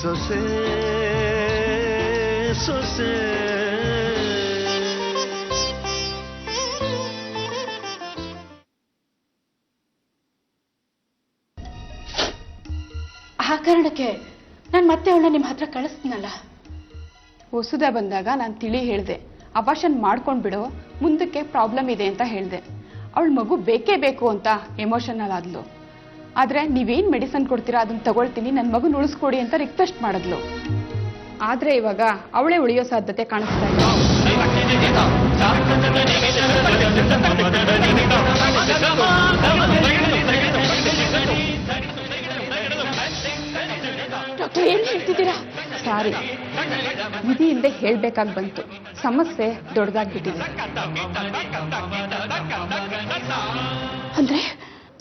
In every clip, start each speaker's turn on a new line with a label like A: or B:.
A: ಸೊಸೆ ಸೊಸೆ
B: ಆ ಕಾರಣಕ್ಕೆ ನಾನು ಮತ್ತೆ ಅವಳನ್ನ ನಿಮ್ಮ ಹತ್ರ ಕಳಿಸ್ತೀನಲ್ಲ. ಹೊಸದ ಬಂದಾಗ ನಾನು ತಿಳಿ ಹೇಳಿದೆ, ಅಬಾರ್ಷನ್ ಮಾಡ್ಕೊಂಡ್ಬಿಡು, ಮುಂದಕ್ಕೆ ಪ್ರಾಬ್ಲಮ್ ಇದೆ ಅಂತ ಹೇಳಿದೆ. ಅವಳ ಮಗು ಬೇಕೇ ಬೇಕು ಅಂತ ಎಮೋಷನಲ್ ಆದ್ಲು. ಆದ್ರೆ ನೀವೇನ್ ಮೆಡಿಸನ್ ಕೊಡ್ತೀರಾ ಅದನ್ನ ತಗೊಳ್ತೀನಿ, ನನ್ನ ಮಗುನ ಉಳಿಸ್ಕೊಡಿ ಅಂತ ರಿಕ್ವೆಸ್ಟ್ ಮಾಡಿದ್ಲು. ಆದ್ರೆ ಇವಾಗ ಅವಳೇ ಉಳಿಯೋ ಸಾಧ್ಯತೆ ಕಾಣಿಸ್ತಾ ಇಲ್ಲ. ಡಾಕ್ಟರ್ ಏನ್ ಹೇಳ್ತಿದ್ದೀರಾ? ಸಾರಿ, ವಿಧಿಯಿಂದ ಹೇಳ್ಬೇಕಾಗಿ ಬಂತು. ಸಮಸ್ಯೆ ದೊಡ್ಡದಾಗ್ಬಿಟ್ಟಿದೆ. ಅಂದ್ರೆ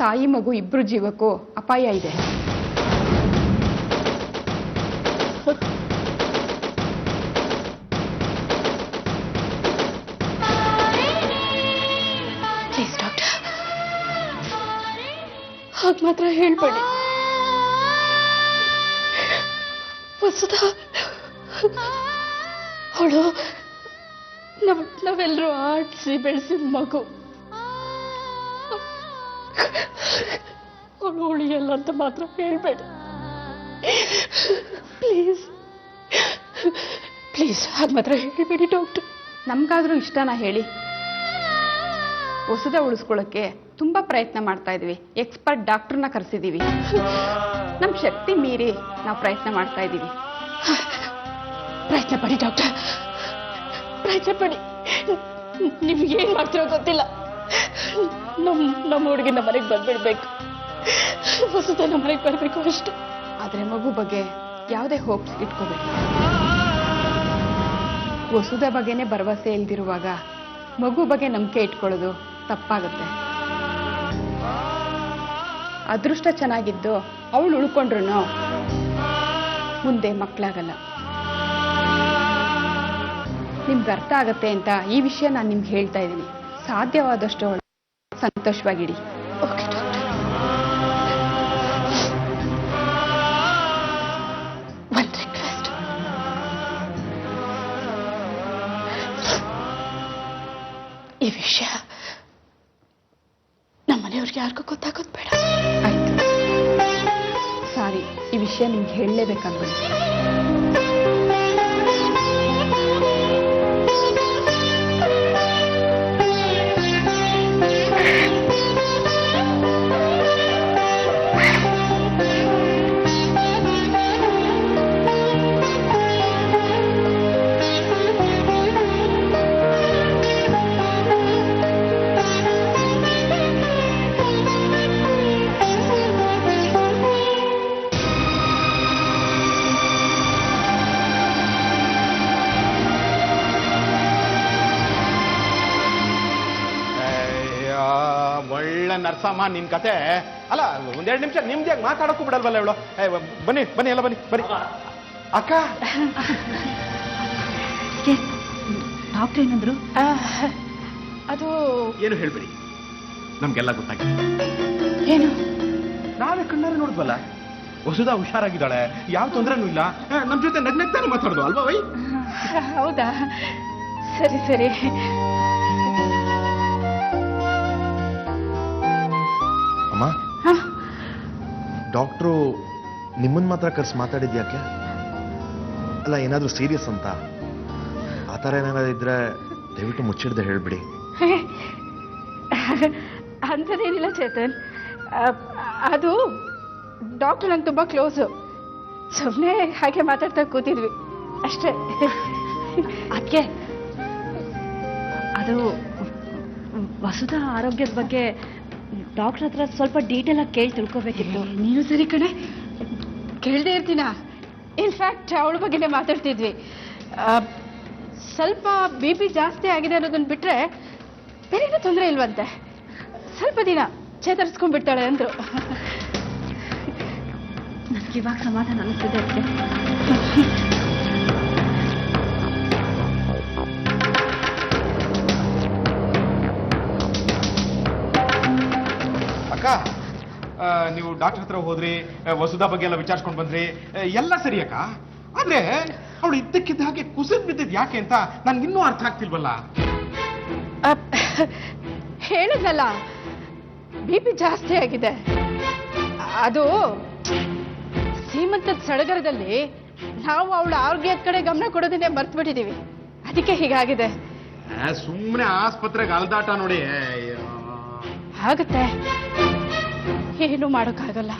B: ತಾಯಿ ಮಗು ಇಬ್ರು ಜೀವಕ್ಕೂ ಅಪಾಯ ಇದೆ. ಪ್ಲೀಸ್ ಡಾಕ್ಟರ್, ಹಾಗೆ ಮಾತ್ರ ಹೇಳ್ಬೇಡಿ. ವಸುಧಾ ಅವಳು ನಾವೆಲ್ಲರೂ ಆಡಿಸಿ ಬೆಳೆಸಿದ ಮಗು. ಅವಳು ಉಳಿಯಲ್ಲ ಅಂತ ಮಾತ್ರ ಹೇಳ್ಬೇಡಿ ಪ್ಲೀಸ್. ಪ್ಲೀಸ್ ಹಾಗೆ ಮಾತ್ರ ಹೇಳ್ಬೇಡಿ ಡಾಕ್ಟರ್. ನಮ್ಗಾದ್ರೂ ಇಷ್ಟನಾ ಹೇಳಿ? ಹೊಸದ ಉಳಿಸ್ಕೊಳ್ಳೋಕ್ಕೆ ತುಂಬಾ ಪ್ರಯತ್ನ ಮಾಡ್ತಾ ಇದೀವಿ. ಎಕ್ಸ್ಪರ್ಟ್ ಡಾಕ್ಟರ್ನ ಕರೆಸಿದೀವಿ. ನಮ್ಮ ಶಕ್ತಿ ಮೀರಿ ನಾವು ಪ್ರಯತ್ನ ಮಾಡ್ತಾ ಇದ್ದೀವಿ. ಪ್ರಯತ್ನ ಪಡಿ ಡಾಕ್ಟರ್, ಪ್ರಯತ್ನ ಪಡಿ. ನಿಮ್ಗೆ ಏನ್ ಮಾಡ್ತಿರೋ ಗೊತ್ತಿಲ್ಲ. ನಮ್ಮ ಹುಡುಗಿ ನಮ್ಮ ಮನೆಗೆ ಬಂದ್ಬಿಡ್ಬೇಕು. ಹೊಸದ ನಮ್ಮ ಮನೆಗೆ ಬರ್ಬೇಕು ಅಷ್ಟೆ. ಆದ್ರೆ ಮಗು ಬಗ್ಗೆ ಯಾವುದೇ ಹೋಪ್ಸ್ ಇಟ್ಕೋಬೇಕು. ಹೊಸದ ಬಗ್ಗೆನೇ ಭರವಸೆ ಇಲ್ದಿರುವಾಗ ಮಗು ಬಗ್ಗೆ ನಂಬಿಕೆ ಇಟ್ಕೊಳ್ಳೋದು ತಪ್ಪಾಗುತ್ತೆ. ಅದೃಷ್ಟ ಚೆನ್ನಾಗಿದ್ದು ಅವಳು ಉಳ್ಕೊಂಡ್ರು ಮುಂದೆ ಮಕ್ಕಳಾಗಲ್ಲ. ನಿಮ್ಗೆ ಅರ್ಥ ಆಗತ್ತೆ ಅಂತ ಈ ವಿಷಯ ನಾನು ನಿಮ್ಗೆ ಹೇಳ್ತಾ ಇದ್ದೀನಿ. ಸಾಧ್ಯವಾದಷ್ಟು ಅವಳು ಸಂತೋಷವಾಗಿಡಿ. Okay doctor. ಒಂದು ರಿಕ್ವೆಸ್ಟ್, ಈ ವಿಷಯ ನಮ್ಮ ಮನೆಯವ್ರಿಗೆ ಯಾರಿಗೂ ಗೊತ್ತಾಗೋದು ಬೇಡ. ಆಯ್ತು, ಸಾರಿ, ಈ ವಿಷಯ ನಿಮ್ಗೆ ಹೇಳಲೇಬೇಕಾಗ್ಬೋದು.
C: ನರ್ಸಮ್ಮ ನಿನ್ ಕತೆ ಅಲ್ಲ, ಒಂದೆರಡು ನಿಮಿಷ ನಿಮ್ದಿಯಾಗಿ ಮಾತಾಡಕ್ಕೂ ಬಿಡಲ್ವಲ್ಲ ಇವಳು. ಬನ್ನಿ ಬನ್ನಿ ಎಲ್ಲ ಬನ್ನಿ ಬನ್ನಿ. ಅಕ್ಕ
B: ಡಾಕ್ಟರ್ ಏನಂದ್ರು? ಅದು
C: ಏನು ಹೇಳ್ಬೇಡಿ, ನಮ್ಗೆಲ್ಲ ಗೊತ್ತಾಗಿದೆ.
B: ಏನು?
C: ನಾವೇ ಕಣ್ಣಾರೆ ನೋಡಿದ್ವಲ್ಲ, ಹೊಸದ ಹುಷಾರಾಗಿದ್ದಾಳೆ, ಯಾವ ತೊಂದರೆನೂ ಇಲ್ಲ. ನಮ್ ಜೊತೆ ನಗ್ನಗ್ತಾನೆ ಮಾತಾಡೋದು ಅಲ್ವಾ ವೈ?
B: ಹೌದಾ? ಸರಿ ಸರಿ.
A: ಅಮ್ಮ, ಡಾಕ್ಟ್ರು ನಿಮ್ಮನ್ನ ಮಾತ್ರ ಕರ್ಸಿ ಮಾತಾಡಿದ್ಯಾಕೆ? ಅಲ್ಲ, ಏನಾದ್ರೂ ಸೀರಿಯಸ್ ಅಂತ? ಆ ಥರ ಏನಾದ್ರು ಇದ್ರೆ ದಯವಿಟ್ಟು ಮುಚ್ಚಿಡ್ದೆ ಹೇಳ್ಬಿಡಿ.
B: ಅಂಥದ್ದೇನಿಲ್ಲ ಚೇತನ್, ಅದು ಡಾಕ್ಟರ್ ನಂಗೆ ತುಂಬ ಕ್ಲೋಸು. ಸುಮ್ಮನೆ ಹಾಗೆ ಮಾತಾಡ್ತಾ ಕೂತಿದ್ವಿ ಅಷ್ಟೇ.
D: ಅದಕ್ಕೆ ಅದು ವಸುಧಾ ಆರೋಗ್ಯದ ಬಗ್ಗೆ ಡಾಕ್ಟರ್ ಹತ್ರ ಸ್ವಲ್ಪ ಡೀಟೇಲ್ ಆಗಿ ಕೇಳಿ ತಿಳ್ಕೊಬೇಕಿತ್ತು.
B: ನೀನು ಸರಿ ಕಣೆ, ಕೇಳದೆ ಇರ್ತೀನ. ಇನ್ಫ್ಯಾಕ್ಟ್ ಅವಳ ಬಗ್ಗೆನೇ ಮಾತಾಡ್ತಿದ್ವಿ. ಸ್ವಲ್ಪ BP ಜಾಸ್ತಿ ಆಗಿದೆ ಅನ್ನೋದನ್ನ ಬಿಟ್ರೆ ಬೇರೆ ತೊಂದರೆ ಇಲ್ವಂತೆ. ಸ್ವಲ್ಪ ದಿನ ಚೇತರಿಸ್ಕೊಂಡ್ಬಿಡ್ತಾಳೆ ಅಂದ್ರು.
D: ನನಗೆ ಇವಾಗ ಸಮಾಧಾನ ಅನಿಸ್ತಿದೆ.
C: ಅಕ್ಕ ನೀವು ಡಾಕ್ಟರ್ ಹತ್ರ ಹೋದ್ರಿ, ವಸುಧಾ ಬಗ್ಗೆ ಎಲ್ಲ ವಿಚಾರಿಸ್ಕೊಂಡು ಬಂದ್ರಿ, ಎಲ್ಲ ಸರಿ ಅಕ್ಕ. ಆದ್ರೆ ಅವಳು ಇದ್ದಕ್ಕಿದ್ದ ಹಾಗೆ ಕುಸಿದ್ ಬಿದ್ದಿದ್ ಯಾಕೆ ಅಂತ ನನ್ಗಿನ್ನೂ ಅರ್ಥ ಆಗ್ತಿಲ್ವಲ್ಲ.
B: ಹೇಳಿದ್ನಲ್ಲ, BP ಜಾಸ್ತಿ ಆಗಿದೆ. ಅದು ಸೀಮಂತದ ಸಡಗರದಲ್ಲಿ ನಾವು ಅವಳ ಆರೋಗ್ಯದ ಕಡೆ ಗಮನ ಕೊಡೋದನ್ನೇ ಮರ್ತು ಬಿಟ್ಟಿದೀವಿ. ಅದಕ್ಕೆ ಹೀಗಾಗಿದೆ.
C: ಸುಮ್ಮನೆ ಆಸ್ಪತ್ರೆಗೆ ಅಲ್ದಾಟ ನೋಡಿ.
B: ಆಗುತ್ತೆ, ಏನು ಮಾಡೋಕ್ಕಾಗಲ್ಲ.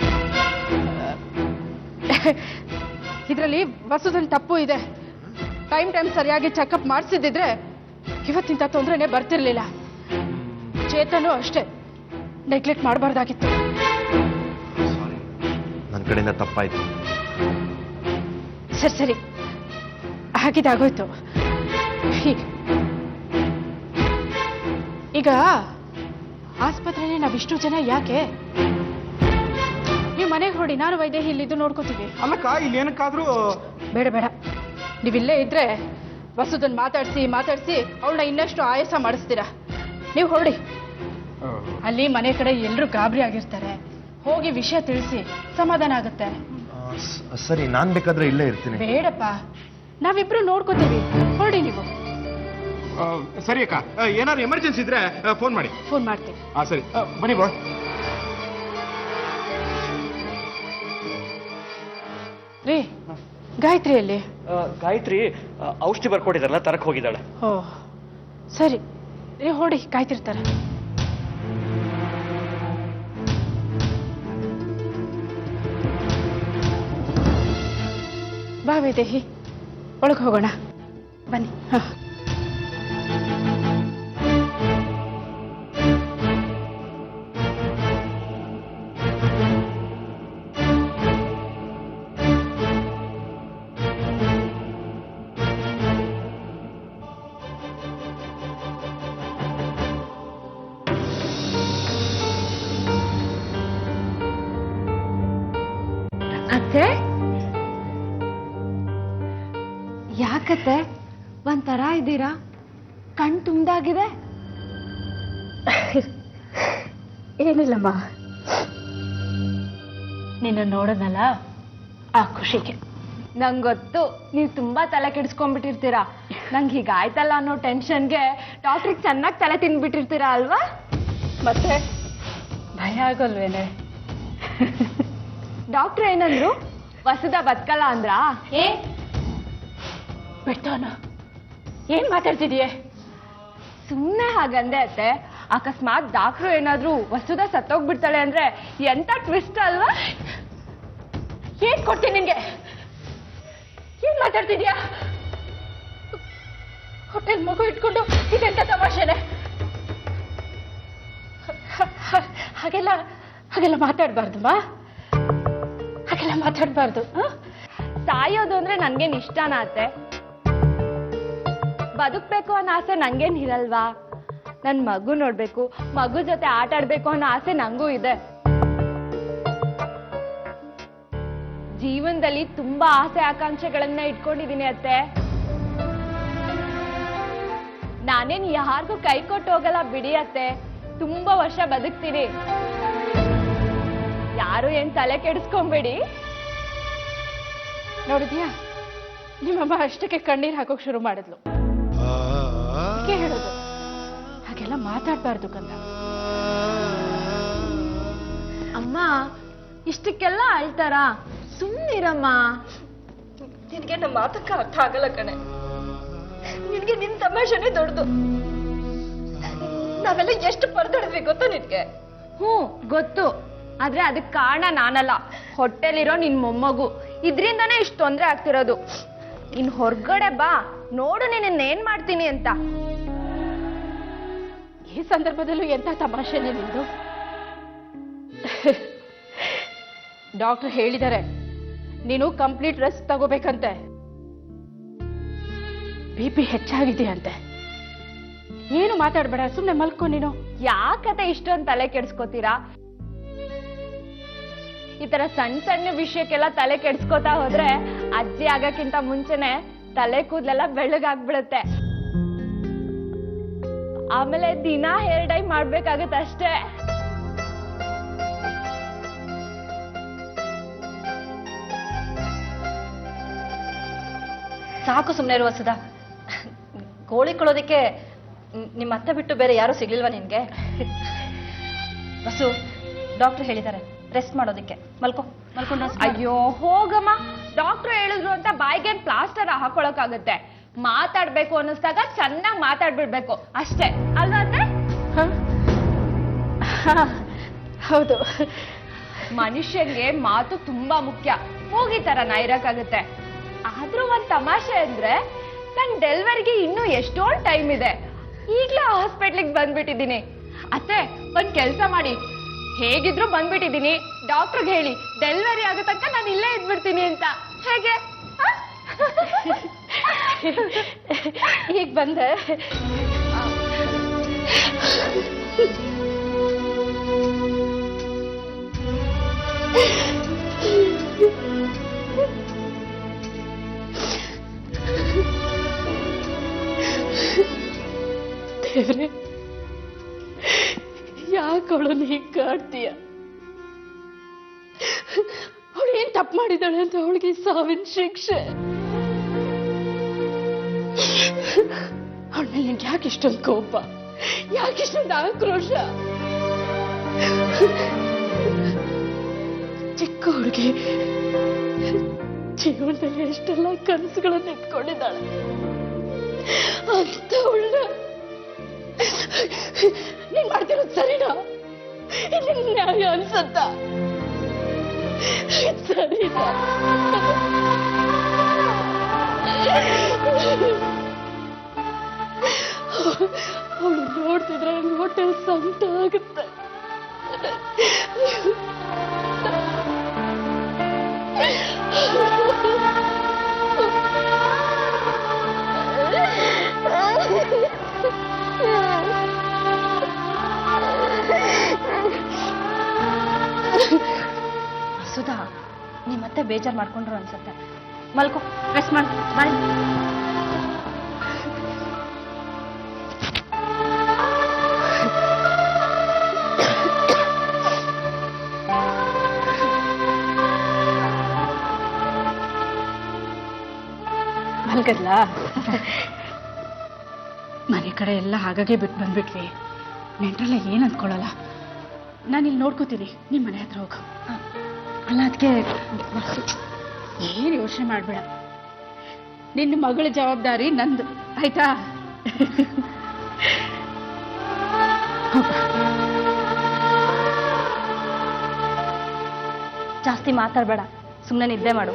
B: ಇದರಲ್ಲಿ ವಸುಧನ್ ತಪ್ಪು ಇದೆ. ಟೈಮ್ ಸರಿಯಾಗಿ ಚೆಕಪ್ ಮಾಡಿಸಿದ್ರೆ ಇವತ್ತಿಂತ ತೊಂದರೆನೇ ಬರ್ತಿರ್ಲಿಲ್ಲ. ಚೇತನು ಅಷ್ಟೇ, ನೆಗ್ಲೆಕ್ಟ್ ಮಾಡಬಾರ್ದಾಗಿತ್ತು.
A: ನನ್ನ ಕಡೆಯಿಂದ ತಪ್ಪಾಯ್ತು.
B: ಸರಿ, ಹಾಗಿದಾಗೋಯ್ತು. ಈಗ ಆಸ್ಪತ್ರೆಯಲ್ಲಿ ನಾವಿಷ್ಟು ಜನ ಯಾಕೆ? ನೀವು ಮನೆಗೆ ಹೊಡಿ, ನಾನು ವೈದೇಹಿ ಇಲ್ಲಿದ್ದು ನೋಡ್ಕೋತೀವಿ.
C: ಅಲ್ಲಕ್ಕ, ಇಲ್ಲಿ ಏನಕ್ಕಾದ್ರೂ
B: ಬೇಡ ಬೇಡ, ನೀವಿಲ್ಲೇ ಇದ್ರೆ ವಸುದನ್ ಮಾತಾಡಿಸಿ ಅವಳನ್ನ ಇನ್ನಷ್ಟು ಆಯಾಸ ಮಾಡಿಸ್ತೀರಾ. ನೀವು ಹೊರಡಿ. ಅಲ್ಲಿ ಮನೆ ಕಡೆ ಎಲ್ಲರೂ ಗಾಬರಿ ಆಗಿರ್ತಾರೆ. ಹೋಗಿ ವಿಷಯ ತಿಳಿಸಿ ಸಮಾಧಾನ ಆಗುತ್ತೆ.
A: ಸರಿ, ನಾನ್ ಬೇಕಾದ್ರೆ ಇಲ್ಲೇ ಇರ್ತೀನಿ.
B: ಬೇಡಪ್ಪ, ನಾವಿಬ್ರು ನೋಡ್ಕೋತೀವಿ. ಹೊರಡಿ ನೀವು.
C: ಸರಿ ಅಕ್ಕ, ಏನಾದ್ರು ಎಮರ್ಜೆನ್ಸಿ ಇದ್ರೆ ಫೋನ್ ಮಾಡಿ.
B: ಫೋನ್ ಮಾಡ್ತೀನಿ.
C: ಸರಿ, ಬನ್ನಿ ಬಾ.
B: ರೀ, ಗಾಯತ್ರಿಯಲ್ಲಿ?
E: ಗಾಯತ್ರಿ ಔಷಧಿ ಬರ್ಕೊಟ್ಟಿದಾರಲ್ಲ, ತರಕ್ ಹೋಗಿದ್ದಾಳೆ.
B: ಓ ಸರಿ, ರೀ ಹೊಡಿ, ಕಾಯ್ತಿರ್ತಾರೆ. ಬಾ ವೈದೇಹಿ, ಒಳಗೆ ಹೋಗೋಣ ಬನ್ನಿ.
D: ಅತ್ತೆ, ಯಾಕತ್ತೆ ಒಂಥರ ಇದ್ದೀರಾ? ಕಣ್ ತುಂಬ್ದಾಗಿದೆ.
B: ಏನಿಲ್ಲಮ್ಮ, ನಿನ್ನ ನೋಡೋದಲ್ಲ ಆ ಖುಷಿಗೆ.
D: ನಂಗೊತ್ತು, ನೀವು ತುಂಬಾ ತಲೆ ಕೆಡಿಸ್ಕೊಂಡ್ಬಿಟ್ಟಿರ್ತೀರಾ. ನಂಗೆ ಹೀಗಾಯ್ತಲ್ಲ ಅನ್ನೋ ಟೆನ್ಷನ್ಗೆ ಡಾಕ್ಟ್ರಿಗೆ ಚೆನ್ನಾಗಿ ತಲೆ ತಿಂದ್ಬಿಟ್ಟಿರ್ತೀರಾ ಅಲ್ವಾ?
B: ಮತ್ತೆ ಭಯ ಆಗೋಲ್ವೇನೆ?
D: ಡಾಕ್ಟ್ರ್ ಏನಂದ್ರು? ವಸುಧಾ ಬದುಕಲ್ಲ ಅಂದ್ರ?
B: ಬಿಡ್ತಾನ, ಏನ್ ಮಾತಾಡ್ತಿದೀಯೇ?
D: ಸುಮ್ಮನೆ ಹಾಗಂದೆ ಅತ್ತೆ. ಅಕಸ್ಮಾತ್ ಡಾಕ್ಟ್ರು ಏನಾದ್ರು ವಸುಧಾ ಸತ್ತೋಗ್ಬಿಡ್ತಾಳೆ ಅಂದ್ರೆ ಎಂತ ಟ್ವಿಸ್ಟ್ ಅಲ್ವಾ?
B: ಏನ್ ಕೊಡ್ತೀನಿ ನಿನ್ಗೆ? ಏನ್ ಮಾತಾಡ್ತಿದ್ಯಾ? ಹೊಟ್ಟೆಲ್ ಮಗು ಇಟ್ಕೊಂಡು ಇದೆಂತ ತಮಾಷೆನೆ? ಹಾಗೆಲ್ಲ ಮಾತಾಡ್ಬಾರ್ದಮ್ಮ, ಹಾಗೆಲ್ಲ ಮಾತಾಡ್ಬಾರ್ದು.
D: ಸಾಯೋದು ಅಂದ್ರೆ ನನ್ಗೇನ್ ಇಷ್ಟನ ಅತ್ತೆ? ಬದುಕ್ಬೇಕು ಅನ್ನೋ ಆಸೆ ನಂಗೇನ್ ಇರಲ್ವಾ? ನನ್ ಮಗು ನೋಡ್ಬೇಕು, ಮಗು ಜೊತೆ ಆಟ ಆಡ್ಬೇಕು ಅನ್ನೋ ಆಸೆ ನಂಗೂ ಇದೆ. ಜೀವನದಲ್ಲಿ ತುಂಬಾ ಆಸೆ ಆಕಾಂಕ್ಷೆಗಳನ್ನ ಇಟ್ಕೊಂಡಿದೀನಿ ಅತ್ತೆ. ನಾನೇನ್ ಯಾರಿಗೂ ಕೈ ಕೊಟ್ಟು ಹೋಗಲ್ಲ ಬಿಡಿ ಅತ್ತೆ. ತುಂಬಾ ವರ್ಷ ಬದುಕ್ತೀನಿ. ಯಾರು ಏನ್ ತಲೆ ಕೆಡಿಸ್ಕೊಂಬೇಡಿ.
B: ನೋಡಿದ್ಯಾ, ನಿಮ್ಮಮ್ಮ ಅಷ್ಟಕ್ಕೆ ಕಣ್ಣೀರ್ ಹಾಕೋಕ್ ಶುರು ಮಾಡಿದ್ಲು. ಹೇಳೋದು ಹಾಗೆಲ್ಲ ಮಾತಾಡ್ಬಾರ್ದು ಕಂದ.
D: ಅಮ್ಮ ಇಷ್ಟಕ್ಕೆಲ್ಲ ಅಳ್ತಾರ? ಸುಮ್ಮನಿರಮ್ಮ.
B: ನಿನ್ಗೆ ನಮ್ಮ ಮಾತಕ್ಕ ಅರ್ಥ ಆಗಲ್ಲ ಕಣೆ. ನಿನ್ಗೆ ನಿನ್ ತಮಾಷೆನೇ ದೊಡ್ಡದು. ನಾವೆಲ್ಲ ಎಷ್ಟು ಪರದಾಡಿದ್ವಿ ಗೊತ್ತಾ ನಿನ್ಗೆ?
D: ಗೊತ್ತು. ಆದ್ರೆ ಅದಕ್ಕೆ ಕಾರಣ ನಾನಲ್ಲ, ಹೊಟ್ಟೆಲಿರೋ ನಿನ್ ಮೊಮ್ಮಗು. ಇದ್ರಿಂದಾನೇ ಇಷ್ಟು ತೊಂದ್ರೆ ಆಗ್ತಿರೋದು. ಇನ್ ಹೊರಗಡೆ ಬಾ, ನೋಡು ನಿನ್ನೇನ್ ಮಾಡ್ತೀನಿ ಅಂತ.
B: ಈ ಸಂದರ್ಭದಲ್ಲೂ ಎಂತ ತಮಾಷೆನೇ ನಿಂದು? ಡಾಕ್ಟರ್ ಹೇಳಿದ್ದಾರೆ, ನೀನು ಕಂಪ್ಲೀಟ್ ರೆಸ್ಟ್ ತಗೋಬೇಕಂತೆ. BP ಹೆಚ್ಚಾಗಿದೆ ಅಂತೆ. ಏನು ಮಾತಾಡ್ಬೇಡ, ಸುಮ್ಮನೆ ಮಲ್ಕೊ ನೀನು.
D: ಯಾಕತೆ ಇಷ್ಟೊಂದು ತಲೆ ಕೆಡ್ಸ್ಕೊತೀರಾ? ಈ ತರ ಸಣ್ಣ ಸಣ್ಣ ವಿಷಯಕ್ಕೆಲ್ಲ ತಲೆ ಕೆಡ್ಸ್ಕೊತಾ ಹೋದ್ರೆ ಅಜ್ಜಿ ಆಗಕ್ಕಿಂತ ಮುಂಚೆನೆ ತಲೆ ಕೂದಲೆಲ್ಲ ಬೆಳ್ಳಗಾಗ್ಬಿಡುತ್ತೆ. ಆಮೇಲೆ ದಿನ ಹೇರ್ ಡೈ ಮಾಡ್ಬೇಕಾಗತ್ತೆ ಅಷ್ಟೇ.
F: ಸಾಕು ಸುಮ್ಮನೆ ಇರುವ ಸುಧಾ. ಗೋಳಿ ಕೊಡೋದಕ್ಕೆ ನಿಮ್ಮ ಅತ್ತೆ ಬಿಟ್ಟು ಬೇರೆ ಯಾರೂ ಸಿಗ್ಲಿಲ್ವಾ ನಿನ್ಗೆ? ವಸು, ಡಾಕ್ಟರ್ ಹೇಳಿದ್ದಾರೆ ರೆಸ್ಟ್ ಮಾಡೋದಕ್ಕೆ. ಮಲ್ಕೊಂಡು rest ಮಾಡು.
D: ಅಯ್ಯೋ ಹೋಗಮ್ಮ, ಡಾಕ್ಟ್ರು ಹೇಳಿದ್ರು ಅಂತ ಬಾಯಿಗೆ ಪ್ಲಾಸ್ಟರ್ ಹಾಕೊಳಕ್ಕಾಗತ್ತೆ? ಮಾತಾಡ್ಬೇಕು ಅನ್ನಿಸ್ದಾಗ ಚೆನ್ನಾಗಿ ಮಾತಾಡ್ಬಿಡ್ಬೇಕು ಅಷ್ಟೇ ಅಲ್ವಾ ಅತ್ತೆ?
B: ಹೌದು.
D: ಮನುಷ್ಯಂಗೆ ಮಾತು ತುಂಬಾ ಮುಖ್ಯ. ಹೋಗಿ ತರ ಇರಕ್ಕಾಗತ್ತೆ. ಆದ್ರೂ ಒಂದ್ ತಮಾಷೆ ಅಂದ್ರೆ ನನ್ ಡೆಲಿವರಿಗೆ ಇನ್ನೂ ಎಷ್ಟೊಂದು ಟೈಮ್ ಇದೆ. ಈಗ್ಲೇ ಹಾಸ್ಪಿಟ್ಲಿಗೆ ಬಂದ್ಬಿಟ್ಟಿದ್ದೀನಿ. ಅತ್ತೆ ಒಂದ್ ಕೆಲ್ಸ ಮಾಡಿ, ಹೇಗಿದ್ರು ಬಂದ್ಬಿಟ್ಟಿದ್ದೀನಿ, ಡಾಕ್ಟರ್ಗೆ ಹೇಳಿ ಡೆಲಿವರಿ ಆಗೋ ತನಕ ನಾನು ಇಲ್ಲೇ ಇದ್ಬಿಡ್ತೀನಿ ಅಂತ. ಹೇಗೆ?
F: ಈಗ ಬಂದೆ.
B: ದೇವ್ರೆ, ಯಾಕೆ ಅವಳನ್ನು ಹೀಗೆ ಕಾಡ್ತೀಯ? ಅವಳು ಏನ್ ತಪ್ಪು ಮಾಡಿದಾಳೆ ಅಂತ ಅವಳಿಗೆ ಸಾವಿನ ಶಿಕ್ಷೆ? ಅವಳ ಮೇಲೆ ನಿನ್ಗೆ ಯಾಕೆ ಇಷ್ಟೊಂದು ಕೋಪ, ಯಾಕೆ ಇಷ್ಟೊಂದು ಆಕ್ರೋಶ? ಚಿಕ್ಕ ಹುಡುಗಿ ಜೀವನದಲ್ಲಿ ಎಷ್ಟೆಲ್ಲ ಕನಸುಗಳನ್ನು ಇಟ್ಕೊಂಡಿದ್ದಾಳೆ. ಅಂತ ಅವಳ ನೀನ್ ಮಾಡ್ತಿರೋದು ಸರಿನಾ? ನಿನ್ ನ್ಯಾಯ ಅನ್ಸತ್ತ? ಸರಿನಾ? ಅವಳು ನೋಡ್ತಿದ್ರೆ ನಂಗೆ ಹೊಟ್ಟೆ ಸಂಕಟ ಆಗುತ್ತೆ.
F: ಸುಧಾ, ನಿಮ್ಮತ್ತೆ ಬೇಜಾರು ಮಾಡ್ಕೊಂಡ್ರು ಅನ್ಸುತ್ತೆ. ಮಲ್ಕೋ, ರೆಸ್ಟ್ ಮಾಡು. ಬಾಯ್.
B: ಮಲ್ಗದ್ಲ? ಮನೆ ಕಡೆ ಎಲ್ಲ ಹಾಗಾಗೆ ಬಿಟ್ಟು ಬಂದ್ಬಿಟ್ವಿ. ನೆಂಟ್ರೆಲ್ಲ ಏನ್ ಅಂದ್ಕೊಳ್ಳಲ್ಲ. ನಾನು ಇಲ್ಲಿ ನೋಡ್ಕೋತೀನಿ, ನಿಮ್ಮ ಮನೆ ಹತ್ರ ಹೋಗು. ಅಲ್ಲ ಅದಕ್ಕೆ ಏನು ಯೋಚನೆ ಮಾಡ್ಬೇಡ. ನಿನ್ನ ಮಗಳ ಜವಾಬ್ದಾರಿ ನಂದು, ಆಯ್ತಾ?
F: ಜಾಸ್ತಿ ಮಾತಾಡ್ಬೇಡ, ಸುಮ್ಮನೆ ನಿದ್ದೆ ಮಾಡು.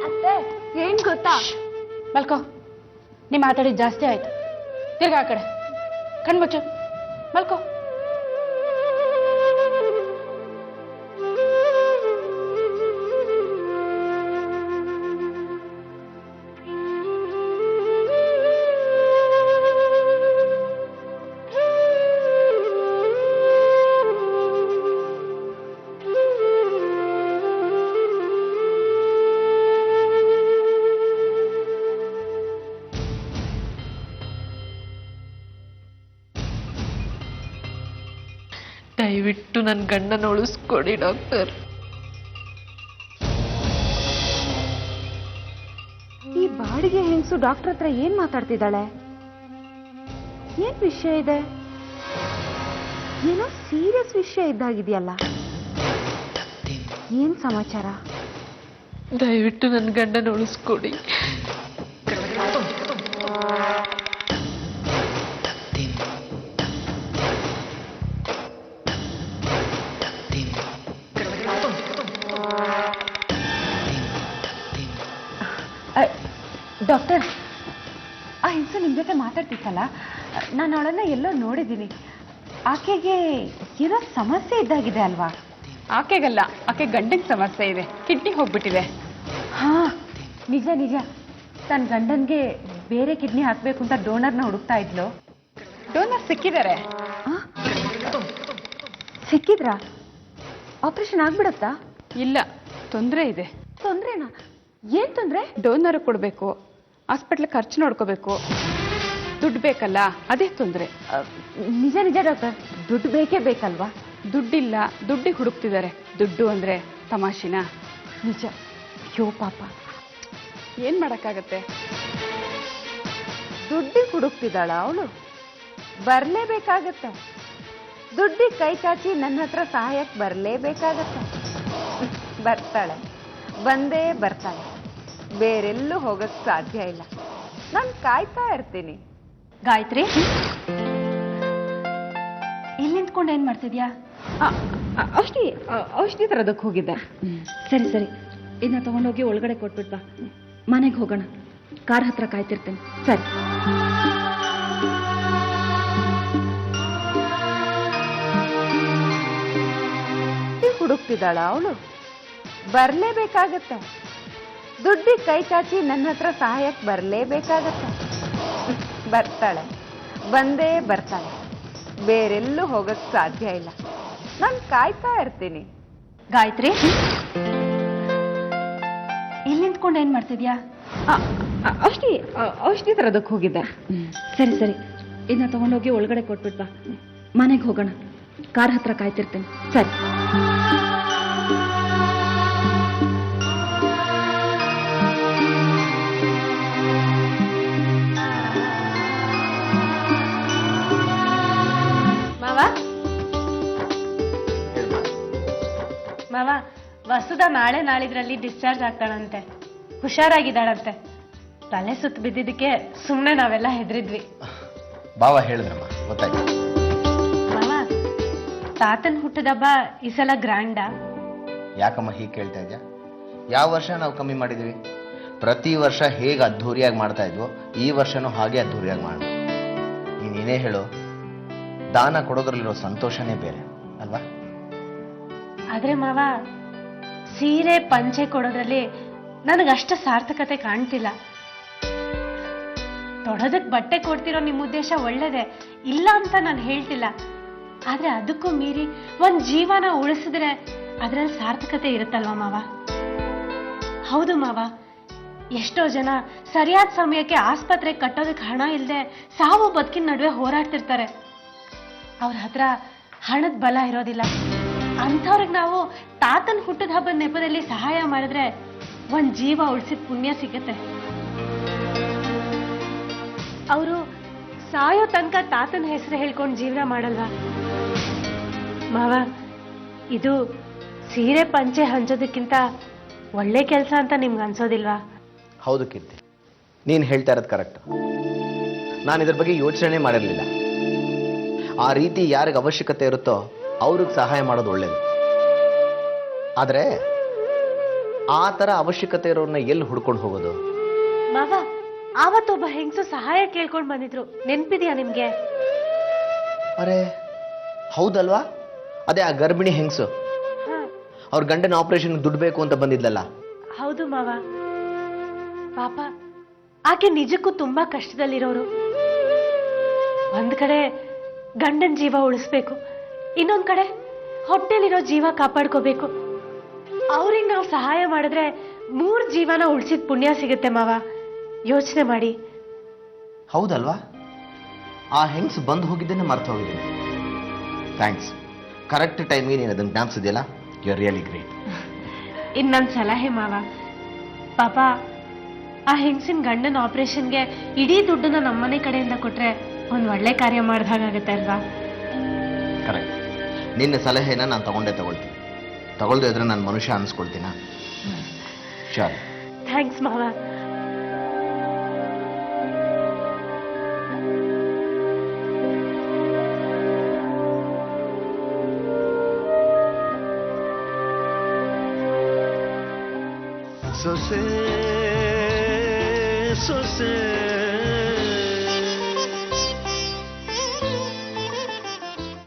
D: ಅತ್ತೆ ಏನ್ ಗೊತ್ತಾ?
B: ಮಲ್ಕೋ, ನೀ ಮಾತಾಡಿದ್ ಜಾಸ್ತಿ ಆಯ್ತು. ತಿರ್ಗಾ ಆ ಕಡೆ ಕಣ್ಮುಚ್ಚು, ಮಲ್ಕೋ.
G: ದಯವಿಟ್ಟು ನನ್ನ ಗಂಡನ ಉಳಿಸ್ಕೊಡಿ ಡಾಕ್ಟರ್.
D: ಈ ಬಾಡಿಗೆ ಹೆಂಗಸು ಡಾಕ್ಟರ್ ಹತ್ರ ಏನ್ ಮಾತಾಡ್ತಿದ್ದಾಳೆ? ಏನ್ ವಿಷಯ ಇದೆ? ಏನೋ ಸೀರಿಯಸ್ ವಿಷಯ ಇದ್ದಾಗಿದೆಯಲ್ಲ. ಏನ್ ಸಮಾಚಾರ?
G: ದಯವಿಟ್ಟು ನನ್ನ ಗಂಡನ ಉಳಿಸ್ಕೊಡಿ.
D: ಡಾಕ್ಟರ್, ಆ ಹೆಂಗಸು ನಿಮ್ ಜೊತೆ ಮಾತಾಡ್ತಿತ್ತಲ್ಲ, ನಾನು ಅವಳನ್ನ ಎಲ್ಲೋ ನೋಡಿದ್ದೀನಿ. ಆಕೆಗೆ ಏನೋ ಸಮಸ್ಯೆ ಇದ್ದಾಗಿದೆ ಅಲ್ವಾ?
B: ಆಕೆಗಲ್ಲ, ಆಕೆ ಗಂಡನ ಸಮಸ್ಯೆ ಇದೆ. ಕಿಡ್ನಿ ಹೋಗ್ಬಿಟ್ಟಿದೆ.
D: ಹಾ, ನಿಜ ನಿಜ. ತನ್ನ ಗಂಡನ್ಗೆ ಬೇರೆ ಕಿಡ್ನಿ ಹಾಕ್ಬೇಕು ಅಂತ ಡೋನರ್ನ ಹುಡುಕ್ತಾ ಇದ್ಲು.
B: ಡೋನರ್ ಸಿಕ್ಕಿದ್ದಾರೆ.
D: ಸಿಕ್ಕಿದ್ರಾ? ಆಪರೇಷನ್ ಆಗ್ಬಿಡತ್ತಾ?
B: ಇಲ್ಲ, ತೊಂದರೆ ಇದೆ.
D: ತೊಂದ್ರೆನಾ? ಏನ್ ತೊಂದ್ರೆ?
B: ಡೋನರ್ ಕೊಡ್ಬೇಕು, ಹಾಸ್ಪಿಟ್ಲ್ ಖರ್ಚು ನೋಡ್ಕೋಬೇಕು, ದುಡ್ಡು ಬೇಕಲ್ಲ, ಅದೇ ತೊಂದರೆ.
D: ನಿಜ ನಿಜ ಡಾಕ್ಟರ್, ದುಡ್ಡು ಬೇಕೇ ಬೇಕಲ್ವಾ?
B: ದುಡ್ಡಿಲ್ಲ, ದುಡ್ಡಿಗೆ ಹುಡುಕ್ತಿದ್ದಾರೆ. ದುಡ್ಡು ಅಂದರೆ ತಮಾಷೆನಾ? ನಿಜ. ಅಯ್ಯೋ ಪಾಪ, ಏನು ಮಾಡೋಕ್ಕಾಗತ್ತೆ? ದುಡ್ಡಿಗೆ ಹುಡುಕ್ತಿದ್ದಾಳ ಅವಳು? ಬರಲೇಬೇಕಾಗತ್ತೆ. ದುಡ್ಡಿಗೆ ಕೈ ಚಾಚಿ ನನ್ನ ಹತ್ರ ಸಹಾಯಕ್ಕೆ ಬರಲೇಬೇಕಾಗತ್ತೆ. ಬರ್ತಾಳೆ, ಬಂದೇ ಬರ್ತಾಳೆ. ಬೇರೆಲ್ಲೂ ಹೋಗಕ್ಕೆ ಸಾಧ್ಯ ಇಲ್ಲ. ನಾನು ಕಾಯ್ತಾ ಇರ್ತೀನಿ.
F: ಗಾಯತ್ರಿ, ಇಲ್ಲಿ ನಿಂತ್ಕೊಂಡು ಏನ್ ಮಾಡ್ತಿದ್ಯಾ?
B: ಔಷಧಿ ತರೋದಕ್ಕೆ ಹೋಗಿದ್ದೆ.
F: ಸರಿ ಸರಿ, ಇದನ್ನ ತಗೊಂಡೋಗಿ ಒಳಗಡೆ ಕೊಟ್ಬಿಟ್ ಬಾ. ಮನೆಗೆ ಹೋಗೋಣ. ಕಾರ್ ಹತ್ರ ಕಾಯ್ತಿರ್ತೇನೆ. ಸರಿ.
B: ಹುಡುಕ್ತಿದ್ದಾಳ ಅವಳು? ಬರಲೇಬೇಕಾಗತ್ತೆ. ದುಡ್ಡಿಗೆ ಕೈ ಚಾಚಿ ನನ್ನ ಹತ್ರ ಸಹಾಯಕ್ಕೆ ಬರಲೇಬೇಕಾಗತ್ತೆ. ಬರ್ತಾಳೆ, ಬಂದೇ ಬರ್ತಾಳೆ. ಬೇರೆಲ್ಲೂ ಹೋಗಕ್ಕೆ ಸಾಧ್ಯ ಇಲ್ಲ. ನಾನು ಕಾಯ್ತಾ ಇರ್ತೀನಿ.
F: ಗಾಯತ್ರಿ, ಇಲ್ಲಿ ನಿಂತ್ಕೊಂಡು ಏನ್ ಮಾಡ್ತಿದ್ಯಾ?
B: ಔಷಧಿ ತರೋದಕ್ಕೆ ಹೋಗಿದ್ದೆ.
F: ಸರಿ ಸರಿ, ಇದನ್ನ ತಗೊಂಡೋಗಿ ಒಳಗಡೆ ಕೊಟ್ಬಿಟ್ ಬಾ. ಮನೆಗೆ ಹೋಗೋಣ. ಕಾರ್ ಹತ್ರ ಕಾಯ್ತಿರ್ತೇನೆ. ಸರಿ. ಮಾವ, ವಸುದ ನಾಳೆ ನಾಳಿದ್ರಲ್ಲಿ ಡಿಸ್ಚಾರ್ಜ್ ಆಗ್ತಾಳಂತೆ. ಹುಷಾರಾಗಿದ್ದಾಳಂತೆ. ತಲೆ ಸುತ್ತ ಬಿದ್ದಿದ್ದಕ್ಕೆ ಸುಮ್ಮನೆ ನಾವೆಲ್ಲ ಹೆದರಿದ್ವಿ.
A: ಬಾವ ಹೇಳಿದ್ರಮ್ಮ, ಗೊತ್ತಾಯ್ತು.
F: ಮಾವ, ತಾತನ ಹುಟ್ಟಿದಬ್ಬ ಈ ಸಲ ಗ್ರ್ಯಾಂಡಾ?
H: ಯಾಕಮ್ಮ ಹೀಗೆ ಕೇಳ್ತಾ ಇದ್ಯಾ? ಯಾವ ವರ್ಷ ನಾವು ಕಮ್ಮಿ ಮಾಡಿದ್ವಿ? ಪ್ರತಿ ವರ್ಷ ಹೇಗೆ ಅದ್ಧೂರಿಯಾಗಿ ಮಾಡ್ತಾ ಇದ್ವೋ ಈ ವರ್ಷನೂ ಹಾಗೆ ಅದ್ಧೂರಿಯಾಗಿ ಮಾಡೋಣ. ನೀನೇನೇ ಹೇಳು, ದಾನ ಕೊಡೋದ್ರಲ್ಲಿರೋ ಸಂತೋಷನೇ ಬೇರೆ ಅಲ್ವಾ?
F: ಆದ್ರೆ ಮಾವ, ಸೀರೆ ಪಂಚೆ ಕೊಡೋದ್ರಲ್ಲಿ ನನಗಷ್ಟ ಸಾರ್ಥಕತೆ ಕಾಣ್ತಿಲ್ಲ. ತೊಡೋದಕ್ ಬಟ್ಟೆ ಕೊಡ್ತಿರೋ ನಿಮ್ಮ ಉದ್ದೇಶ ಒಳ್ಳೇದೆ, ಇಲ್ಲ ಅಂತ ನಾನು ಹೇಳ್ತಿಲ್ಲ. ಆದ್ರೆ ಅದಕ್ಕೂ ಮೀರಿ ಒಂದ್ ಜೀವನ ಉಳಿಸಿದ್ರೆ ಅದ್ರಲ್ಲಿ ಸಾರ್ಥಕತೆ ಇರುತ್ತಲ್ವಾ ಮಾವ? ಹೌದು ಮಾವ, ಎಷ್ಟೋ ಜನ ಸರಿಯಾದ ಸಮಯಕ್ಕೆ ಆಸ್ಪತ್ರೆ ಕಟ್ಟೋದಕ್ಕೆ ಹಣ ಇಲ್ಲದೆ ಸಾವು ಬದುಕಿನ ನಡುವೆ ಹೋರಾಡ್ತಿರ್ತಾರೆ. ಅವ್ರ ಹತ್ರ ಹಣದ ಬಲ ಇರೋದಿಲ್ಲ. ಅಂಥವ್ರಿಗೆ ನಾವು ತಾತನ ಹುಟ್ಟದ ಹಬ್ಬದ ನೆಪದಲ್ಲಿ ಸಹಾಯ ಮಾಡಿದ್ರೆ ಒಂದ್ ಜೀವ ಉಳಿಸಿದ ಪುಣ್ಯ ಸಿಗತ್ತೆ. ಅವರು ಸಾಯೋ ತನಕ ತಾತನ ಹೆಸರು ಹೇಳ್ಕೊಂಡು ಜೀವನ ಮಾಡಲ್ವಾ ಮಾವ? ಇದು ಸೀರೆ ಪಂಚೆ ಹಂಚೋದಕ್ಕಿಂತ ಒಳ್ಳೆ ಕೆಲಸ ಅಂತ ನಿಮ್ಗೆ ಅನ್ಸೋದಿಲ್ವಾ?
H: ಹೌದು ಕೀರ್ತಿ, ನೀನು ಹೇಳ್ತಾ ಇರೋದು ಕರೆಕ್ಟ್. ನಾನು ಇದ್ರ ಬಗ್ಗೆ ಯೋಚನೆ ಮಾಡಿರಲಿಲ್ಲ. ಆ ರೀತಿ ಯಾರಿಗೆ ಅವಶ್ಯಕತೆ ಇರುತ್ತೋ ಅವ್ರಿಗೆ ಸಹಾಯ ಮಾಡೋದು ಒಳ್ಳೇದು. ಆದರೆ ಆ ಥರ ಅವಶ್ಯಕತೆ ಇರೋರನ್ನ ಎಲ್ಲಿ ಹುಡ್ಕೊಂಡು ಹೋಗೋದು?
F: ಮಾವ, ಆವತ್ತೊಬ್ಬ ಹೆಂಗಸು ಸಹಾಯ ಕೇಳ್ಕೊಂಡು ಬಂದಿದ್ರು, ನೆನ್ಪಿದ್ಯಾ ನಿಮ್ಗೆ?
H: ಅರೆ ಹೌದಲ್ವಾ, ಅದೇ ಆ ಗರ್ಭಿಣಿ ಹೆಂಗಸು. ಅವ್ರ ಗಂಡನ ಆಪರೇಷನ್ ದುಡ್ಡು ಬೇಕು ಅಂತ ಬಂದಿದ್ಲಲ್ಲ.
F: ಹೌದು ಮಾವ. ಪಾಪ, ಆಕೆ ನಿಜಕ್ಕೂ ತುಂಬಾ ಕಷ್ಟದಲ್ಲಿರೋರು. ಒಂದ್ ಕಡೆ ಗಂಡನ ಜೀವ ಉಳಿಸ್ಬೇಕು, ಇನ್ನೊಂದ್ ಕಡೆ ಹೊಟ್ಟೆಲಿರೋ ಜೀವ ಕಾಪಾಡ್ಕೋಬೇಕು. ಅವ್ರಿಗೆ ನಾವು ಸಹಾಯ ಮಾಡಿದ್ರೆ 3 ಜೀವನ ಉಳಿಸಿದ ಪುಣ್ಯ ಸಿಗುತ್ತೆ ಮಾವ. ಯೋಚನೆ ಮಾಡಿ.
H: ಹೌದಲ್ವಾ, ಆ ಹೆಂಗ್ಸ್ ಬಂದು ಹೋಗಿದ್ದೇನೆ ಮರ್ತು ಹೋಗಿದ್ದೀನಿ. ಥ್ಯಾಂಕ್ಸ್, ಕರೆಕ್ಟ್ ಟೈಮಿಗೆ ನೀನು ಅದನ್ನು ಜ್ಞಾಪಿಸಿದೆಯಲ್ಲ. You are really great.
F: ಇನ್ನೊಂದು ಸಲಹೆ ಮಾವ, ಪಾಪ ಆ ಹೆಂಗಸಿನ ಗಂಡನ ಆಪರೇಷನ್ಗೆ ಇಡೀ ದುಡ್ಡನ್ನ ನಮ್ಮನೆ ಕಡೆಯಿಂದ ಕೊಟ್ರೆ ಒಂದು ಒಳ್ಳೆ ಕಾರ್ಯ ಮಾಡ್ದಾಗತ್ತೆ ಅಲ್ವಾ?
H: ಕರೆಕ್ಟ್. ನಿನ್ನ ಸಲಹೆನ ನಾನು ತಗೊಳ್ತೀನಿ. ತಗೊಳ್ದೇ ಇದ್ರೆ ನಾನು ಮನುಷ್ಯ ಅನ್ಸ್ಕೊಳ್ತೀನ? ಶೋರ್.
F: ಥ್ಯಾಂಕ್ಸ್ ಮಾವ.
A: ಸೊಸೆ ಸೊಸೆ